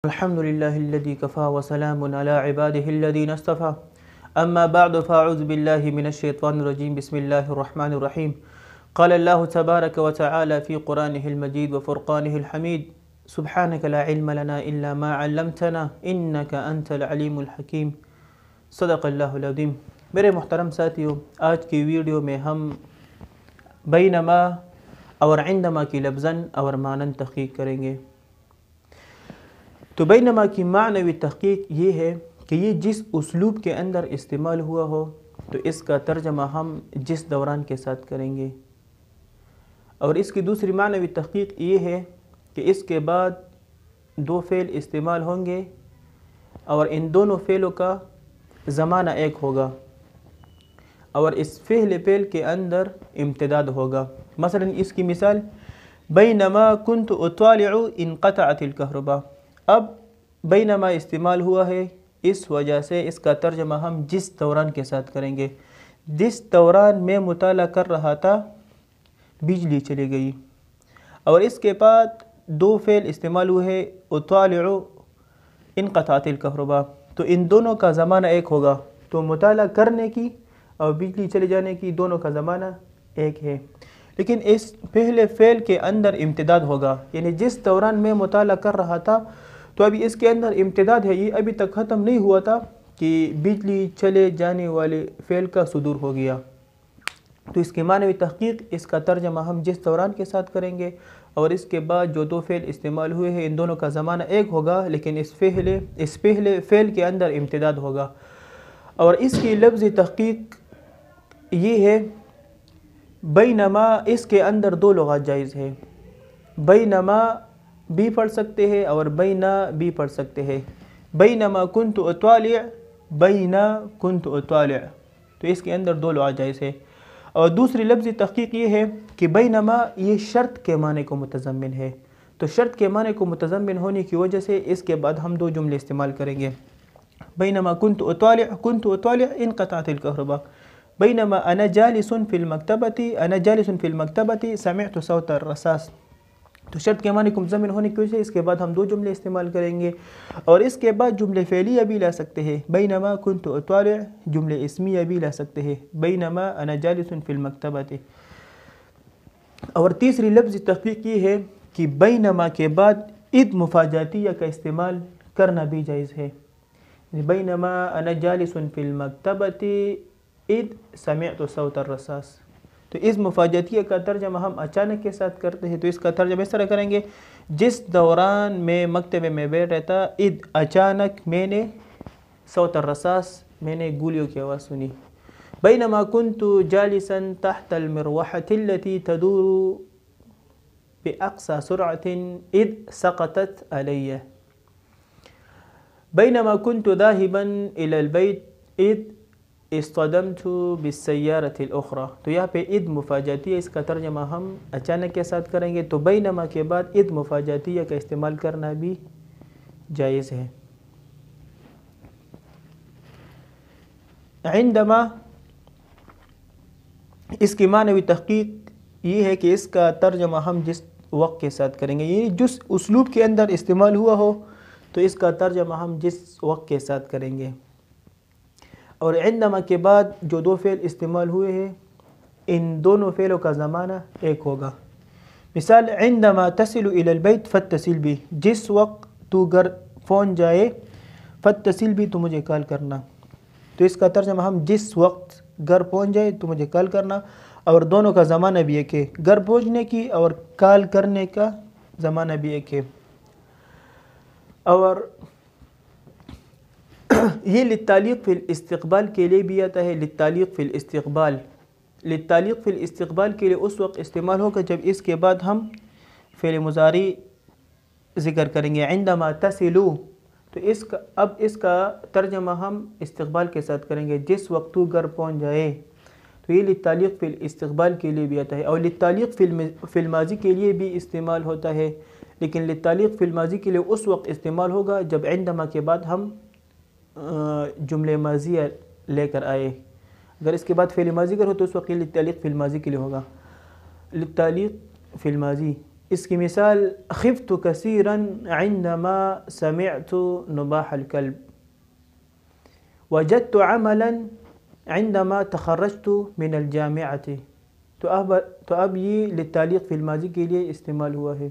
الحمد لله الذي كفى وسلام على عباده الذين اصطفى أما بعد فأعوذ بالله من الشيطان الرجيم بسم الله الرحمن الرحيم قال الله تبارك وتعالى في قرآنه المجيد وفرقانه الحميد سبحانك لا علم لنا إلا ما علمتنا إنك أنت العليم الحكيم صدق الله العظيم۔ میرے محترم ساتھیوں، آج کی ویڈیو میں ہم بینما اور عندما کی لفظاً اور معناً تحقیق کریں گے۔ تو بینما کی معنوی تحقیق یہ ہے کہ یہ جس اسلوب کے اندر استعمال ہوا ہو تو اس کا ترجمہ ہم جس دوران کے ساتھ کریں گے، اور اس کی دوسری معنوی تحقیق یہ ہے کہ اس کے بعد دو فعل استعمال ہوں گے اور ان دونوں فعلوں کا زمانہ ایک ہوگا اور اس فعل کے اندر امتداد ہوگا۔ مثلا اس کی مثال بینما كنت اطالع انقطعت الكهرباء۔ اب بینما استعمال ہوا ہے، اس وجہ سے اس کا ترجمہ ہم جس دوران کے ساتھ کریں گے۔ جس دوران میں مطالعہ کر رہا تھا بجلی چلی گئی، اور اس کے بعد دو فعل استعمال ہوئے اطالع انقطعت الكهرباء، تو ان دونوں کا زمانہ ایک ہوگا۔ تو مطالعہ کرنے کی اور بجلی چلے جانے کی دونوں کا زمانہ ایک ہے، لیکن اس پہلے فعل کے اندر امتداد ہوگا، یعنی جس دوران میں مطالعہ کر رہا تھا تو ابھی اس کے اندر امتداد ہے، یہ ابھی تک ختم نہیں ہوا تھا کہ بجلی چلے جانے والے فعل کا صدور ہو گیا۔ تو اس کی معنوی تحقیق، اس کا ترجمہ ہم جس دوران کے ساتھ کریں گے، اور اس کے بعد جو دو فعل استعمال ہوئے ہیں ان دونوں کا زمانہ ایک ہوگا، لیکن اس پہلے فعل کے اندر امتداد ہوگا۔ اور اس کی لفظی تحقیق یہ ہے بینما، اس کے اندر دو لغات جائز ہے، بینما بھی پڑھ سکتے ہیں اور بینا بھی پڑھ سکتے ہیں۔ بینما كنت اطالع، بینا كنت اطالع، تو اس کے اندر دو لغات جائز ہے۔ اور دوسری لفظی تحقیق یہ ہے کہ بینما یہ شرط کے معنی کو متضمن ہے، تو شرط کے معنی کو متضمن ہونے کی وجہ سے اس کے بعد ہم دو جملے استعمال کریں گے۔ بینما كنت اطالع انقطعت الكهرباء، بینما انا جالس في المكتبة سمعت صوت الرصاص۔ تو شرط کے معنی کو متضمن ہونے کی وجہ سے اس کے بعد ہم دو جملے استعمال کریں گے، اور اس کے بعد جملے فعلیہ بھی لا سکتے ہیں، بینما كنت اطالع، جملے اسمیہ بھی لا سکتے ہیں، بینما انا جالس في المكتبة۔ اور تیسری لفظی تحقیق یہ ہے کہ بینما کے بعد اذ مفاجاتیہ کا استعمال کرنا بھی جائز ہے، بینما انا جالس في المكتبة اذ سمعت صوت الرصاص۔ تو اس مفاجاتیہ کا ترجمہ ہم اچانک کے ساتھ کرتے ہیں، تو اس کا ترجمہ اس طرح کریں گے جس دوران میں مکتبے میں بیٹھ رہتا اذ اچانک میں نے صوت الرصاص، میں نے گولیوں کی آواز سنی۔ بینما كنت جالسا تحت المروحة التي تدور بأقصى سرعة اذ سقطت علي۔ بینما كنت ذاهبا إلى البيت اذ اصطدمت بالسيارة الأخرى۔ تو یہاں پہ اذ مفاجاتیہ، اس کا ترجمہ ہم اچانک کے ساتھ کریں گے، تو بینما کے بعد اذ مفاجاتیہ کا استعمال کرنا بھی جائز ہے۔ عندما، اس کی معنوی تحقیق یہ ہے کہ اس کا ترجمہ ہم جس وقت کے ساتھ کریں گے، یعنی جس اسلوب کے اندر استعمال ہوا ہو تو اس کا ترجمہ ہم جس وقت کے ساتھ کریں گے۔ اور عندما کے بعد جو دو فعل استعمال ہوئے ہیں ان دونوں فعلوں کا زمانہ ایک ہوگا۔ مثال عندما تصل الى البيت فاتصل بي، جس وقت تو گھر پہنچ جائے فاتصل بي، تو مجھے کال کرنا۔ تو اس کا ترجمہ ہم جس وقت گھر پہنچ جائے تو مجھے کال کرنا، اور دونوں کا زمانہ بھی ایک ہے، گھر پہنچنے کی اور کال کرنے کا زمانہ بھی ایک ہے۔ اور یہ للتعلیق فی الاستقبال کے لیے بھی آتا ہے، للتعلیق فی الاستقبال، للتعلیق فی الاستقبال کے لیے اس وقت استعمال ہوگا جب اس کے بعد ہم فعل مضارع ذکر کریں گے۔ عندما تصلو، تو اب اس کا ترجمہ ہم استقبال کے ساتھ کریں گے، جس وقت تو گھر پہنچ جائے، تو یہ للتعلیق فی الاستقبال کے لیے بھی آتا ہے۔ اور للتعلیق فی الماضی کے لیے بھی استعمال ہوتا ہے، لیکن للتعلیق فی الماضی کے لیے اس وقت استعمال ہوگا جب عندما کے بعد ہم جملے ماضیہ لے کر آئے۔ اگر اس کے بعد فعل ماضی کر ہو تو اس وقت للتعلیق فی الماضی کے لیے ہوگا، للتعلیق فی الماضی اس کی مثال خفت كثيرا عندما سمعت نباح الكلب. وجدت عملا عندما تخرجت من الجامعة. تو اب یہ للتعلیق فی الماضی کے لیے استعمال ہوا ہے.